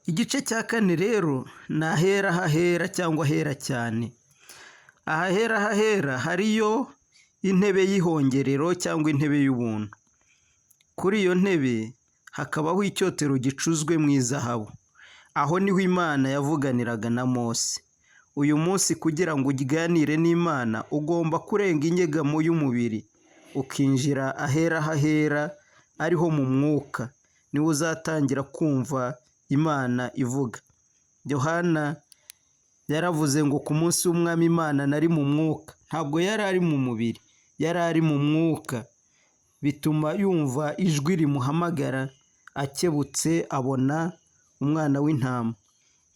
Igice cya kane rero ni ahera hahera cyangwa ahera cyane. Ahahera hahera hariyo intebe y'ihongerero cyangwa intebe y'ubuntu. Kuri iyo ntebe hakabaho icyotero gicuzwe mu izahabu. Aho niho Imana yavuganiraga na Mose. Uyu munsi kugira ngo uganire n'Imana ugomba kurenga inyegamo y'umubiri ukinjira ahera hahera ariho mu mwuka. Niwe uzatangira kumva Imana ivuga. Yohana yaravuze ngo ku munsi w'Umwami Imana nari mu mwuka. Ntabwo yari ari mu mubiri, yari ari mu mwuka. Bituma yumva ijwi rimuhamagara, akebutse abona umwana w'intama.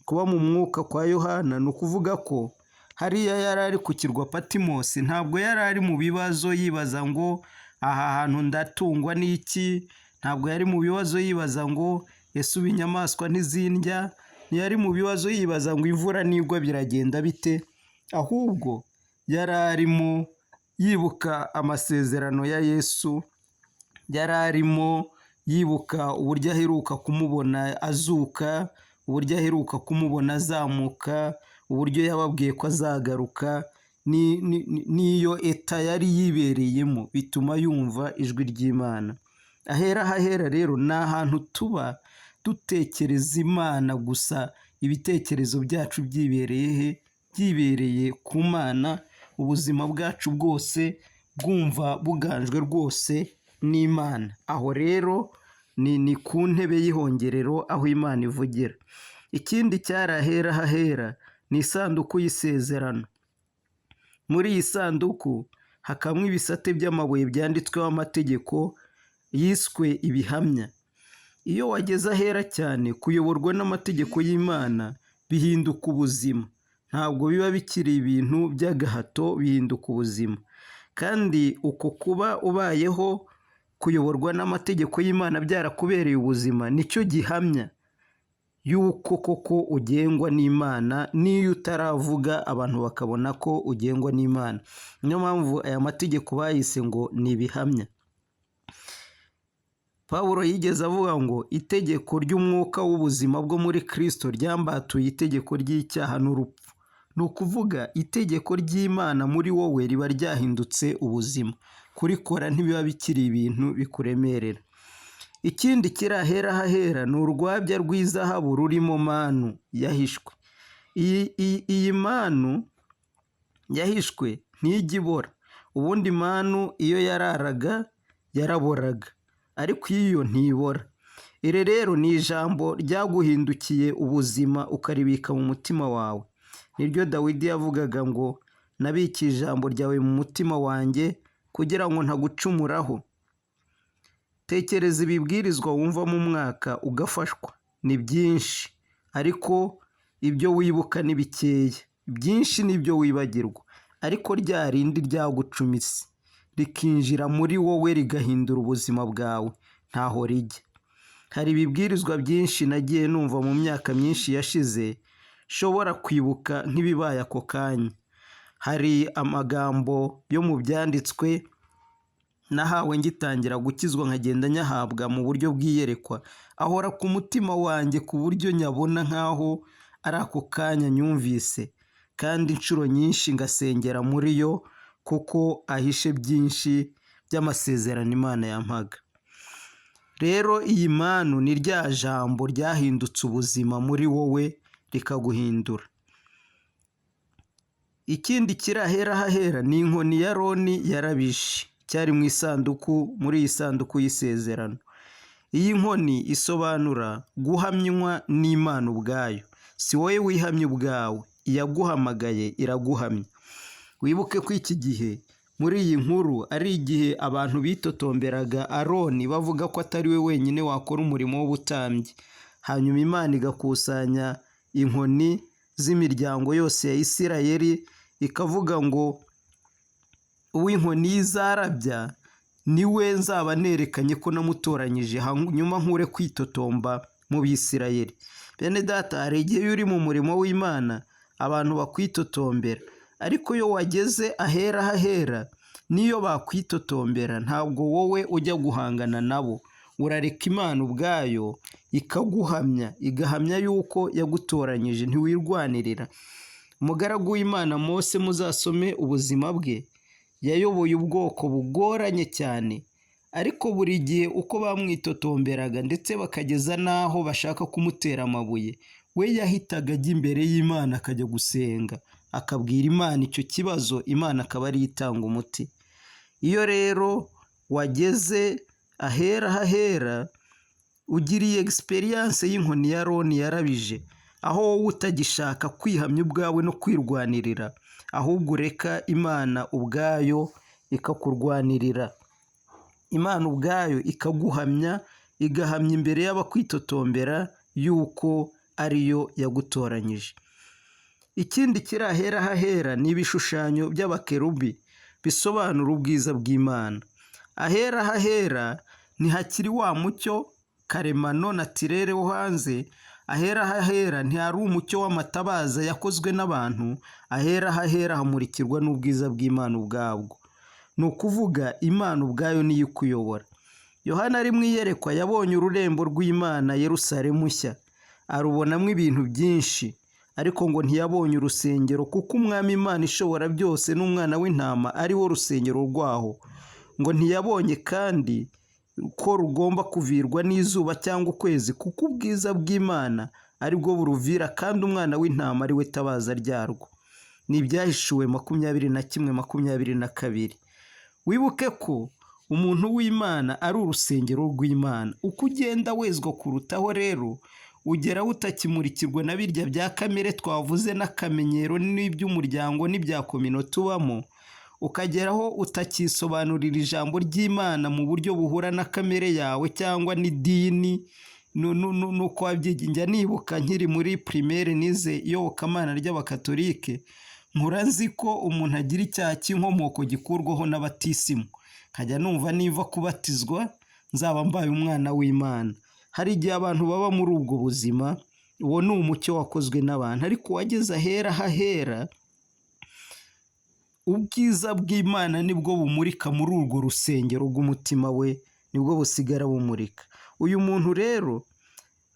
Kuba mu mwuka kwa Yohana ni ukuvuga ko hariya yari ari ku kirwa Patimosi, ntabwo yari ari mu bibazo yibaza ngo aha hantu ndatungwa n'iki, ntabwo yari mu bibazo yibaza ngo ese ubu inyamaswa ntizindya, ntiyari mu bibazo yibaza ngo imvura nigwa biragenda bite, ahubwo yari arimo yibuka amasezerano ya Yesu, yari arimo yibuka uburyo aheruka kumubona azuka, uburyo aheruka kumubona azamuka, uburyo yababwiye ko azagaruka, n'iyo eta yari yibereyemo bituma yumva ijwi ry'Imana. Ahera hahera rero ni ahantu tuba dutekereza Imana gusa, ibitekerezo byacu byibereye he? Byibereye ku Mana, ubuzima bwacu bwose bwumva buganjwe rwose n'Imana. Aho rero ni ku ntebe y'ihongerero aho Imana ivugira. Ikindi cyari ahera hahera ni isanduku y'isezerano. Muri iyi sanduku hakabamo ibisate by'amabuye byanditsweho amategeko yiswe ibihamya. Iyo wageze ahera cyane, kuyoborwa n'amategeko y'Imana bihinduka ubuzima. Ntabwo biba bikiri ibintu by'agahato, bihinduka ubuzima. Kandi uko kuba ubayeho kuyoborwa n'amategeko y'Imana byarakubereye ubuzima, nicyo gihamya yuko koko ugengwa n'Imana, n'iyo utaravuga abantu bakabona ko ugengwa n'Imana. Niyo mpamvu aya mategeko bayise ngo ni ibihamya. Pawulo yigeze avuga ngo itegeko ry'umwuka w'ubuzima bwo muri Kristo ryambatuye itegeko ry'icyaha n'urupfu. Ni ukuvuga itegeko ry'Imana muri wowe riba ryahindutse ubuzima. Kurikora ntibiba bikiri ibintu bikuremerera. Ikindi kiri ahera hahera ni urwabya rw'izahabu rurimo manu yahishwe. Iyi manu yahishwe ntijya ibora. Ubundi manu iyo yararaga yaraboraga, ariko iyo ntibora. Iri rero ni ijambo ryaguhindukiye ubuzima ukaribika mu mutima wawe. Niryo Dawidi yavugaga ngo nabikiye ijambo ryawe mu mutima wanjye kugira ngo ntagucumuraho. Tekereza ibibwirizwa wumva mu mwaka ugafashwa. Ni byinshi, ariko ibyo wibuka ni bikeya. Byinshi nibyo wibagirwa, ariko rya rindi ryagucumise rikinjira muri wowe rigahindura ubuzima bwawe ntaho rijya. Hari ibibwirizwa byinshi nagiye numva mu myaka myinshi yashize nshobora kwibuka nk'ibibaye ako kanya. Hari amagambo yo mu byanditswe nahawe ngitangira gukizwa nkagenda nyahabwa mu buryo bw'iyerekwa, ahora ku mutima wanjye ku buryo nyabona nk'aho ari ako kanya nyumvise, kandi inshuro nyinshi ngasengera muri yo kuko ahishe byinshi by'amasezerano Imana yampaga. Rero iyi manu ni rya jambo ryahindutse ubuzima muri wowe rikaguhindura. Ikindi kiri ahera hahera ni inkoni ya Aroni yarabishe, cyari mu isanduku, muri iyi sanduku y'isezerano. Iyi nkoni isobanura guhamywa n'Imana ubwayo. Si wowe wihamya ubwawe, iyaguhamagaye iraguhamya. Wibuke ko iki gihe muri iyi nkuru ari igihe abantu bitotomberaga Aroni bavuga ko atari we wenyine wakora umurimo w'ubutambyi. Hanyuma Imana igakusanya inkoni z'imiryango yose ya Isirayeli ikavuga ngo uw'inkoni y'izarabya niwe nzaba nerekanye ko namutoranyije, hanyuma nkure kwitotomba mu Bisirayeli. Bene data, hari igihe uri mu murimo w'Imana abantu bakwitotombera, ariko iyo wageze ahera hahera niyo bakwitotombera ntabwo wowe ujya guhangana nabo, urareka Imana ubwayo ikaguhamya, igahamya yuko yagutoranyije, ntiwirwanirira. Umugaragu w'Imana Mose, muzasome ubuzima bwe, yayoboye ubwoko bugoranye cyane, ariko buri gihe uko bamwitotomberaga ndetse bakageza n'aho bashaka kumutera amabuye, we yahitaga ajya imbere y'Imana akajya gusenga, akabwira Imana icyo kibazo, Imana akaba ariyo itanga umuti. Iyo rero wageze ahera hahera, ugiriye experience y'inkoni ya Aroni yarabije, aho wowe utagishaka kwihamya ubwawe no kwirwanirira, ahubwo ureka Imana ubwayo ikakurwanirira. Imana ubwayo ikaguhamya, igahamya imbere y'abakwitotombera yuko ariyo yagutoranyije. Ikindi kiri ahera hahera ni ibishushanyo by'abakerubi bisobanura ubwiza bw'Imana. Ahera hahera ntihakiri wa mucyo karemano natirere wo hanze. Ahera hahera ntihari umucyo w'amatabaza yakozwe n'abantu. Ahera hahera hamurikirwa n'ubwiza bw'Imana ubwabwo. Ni ukuvuga Imana ubwayo niyo ikuyobora. Yohana ari mu iyerekwa yabonye ururembo rw'Imana Yerusalemu nshya, arubonamo ibintu byinshi, ariko ngo ntiyabonye urusengero, kuko Umwami Imana ishobora byose n'Umwana w'Intama ari wo rusengero rwaho. Ngo ntiyabonye kandi ko rugomba kuvirwa n'izuba cyangwa ukwezi, kuko ubwiza bw'Imana ari bwo buruvira, kandi Umwana w'Intama ari we tabaza ryarwo. Ni Ibyahishuwe 21:22. Wibuke ko umuntu w'Imana ari urusengero rw'Imana. Uko ugenda wezwa kurutaho rero, ugeraho utakimurikirwa na birya bya kamere twavuze n'akamenyero n'iby'umuryango n'ibya komino tubamo, ukageraho utakisobanurira ijambo ry'Imana mu buryo buhura na kamere yawe cyangwa n'idini. Nuko wabyigiye. Njya nibuka nkiri muri primaire nize iyobokamana ry'abakatolike, nkura nzi ko umuntu agira icyaha cy'inkomoko gikurwaho n'abatisimu. Nkajya numva niva kubatizwa nzaba mbaye umwana w'Imana. Hari igihe abantu baba muri ubwo buzima, uwo ni umucyo wakozwe n'abantu, ariko wageze ahera hahera, ubwiza bw'Imana nibwo bumurika muri urwo rusengero rw'umutima we, nibwo busigara bumurika. Uyu muntu rero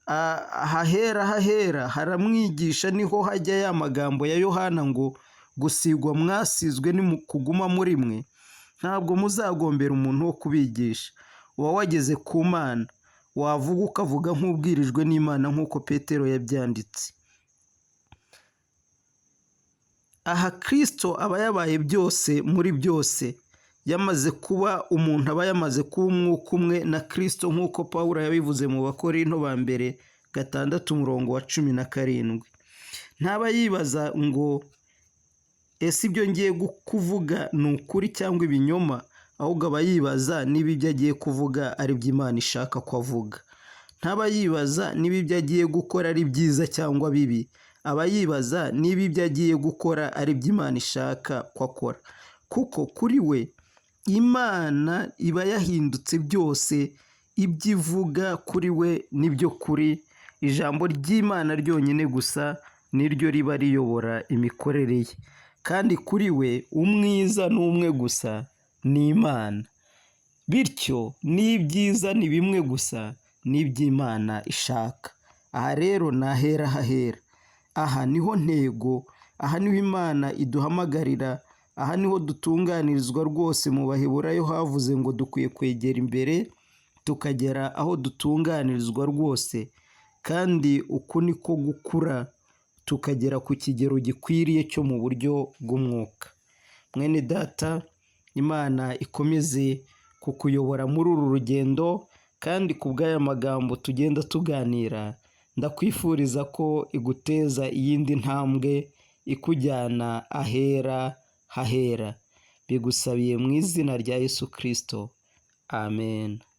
ahahera hahera haramwigisha, niho hajya ya magambo ya Yohana ngo gusigwa mwasizwe ni kuguma muri mwe. Ntabwo muzagombera umuntu wo kubigisha. Uba wageze ku Mana, wavuga ukavuga nk'ubwirijwe n'Imana, nk'uko Petero yabyanditse. Aha Kristo aba yabaye byose muri byose. Yamaze kuba umuntu, aba yamaze kuba umwuka umwe na Kristo, nk'uko Pawulo yabivuze mu Bakorinto ba mbere 6:17. Ntaba yibaza ngo ese ibyo ngiye kuvuga ni ukuri cyangwa ibinyoma, ahubwo aba yibaza niba ibyo agiye kuvuga ari byo Imana ishaka ko avuga. Ntaba yibaza niba ibyo agiye gukora ari byiza cyangwa bibi, aba yibaza niba ibyo agiye gukora ari byo Imana ishaka ko akora. Kuko kuri we Imana iba yahindutse byose, ibyo ivuga kuri we nibyo kuri. Ijambo ry'Imana ryonyine gusa niryo riba riyobora imikorere ye, kandi kuri we umwiza n'umwe gusa ni Imana. Bityo n'ibyiza ni bimwe gusa n'iby'Imana ishaka. Aha rero ni ahera hahera. Aha niho ntego, aha niho Imana iduhamagarira, aha niho dutunganirizwa rwose. Mu Baheburayo havuze ngo dukwiye kwegera imbere tukagera aho dutunganirizwa rwose, kandi uku niko gukura tukagera ku kigero gikwiriye cyo mu buryo bw'umwuka. Mwene data, Imana ikomeze kukuyobora muri uru rugendo, kandi ku bw'aya magambo tugenda tuganira, ndakwifuriza ko iguteza iyindi ntambwe ikujyana ahera hahera. Bigusabiye mu izina rya Yesu Kristo. Amen.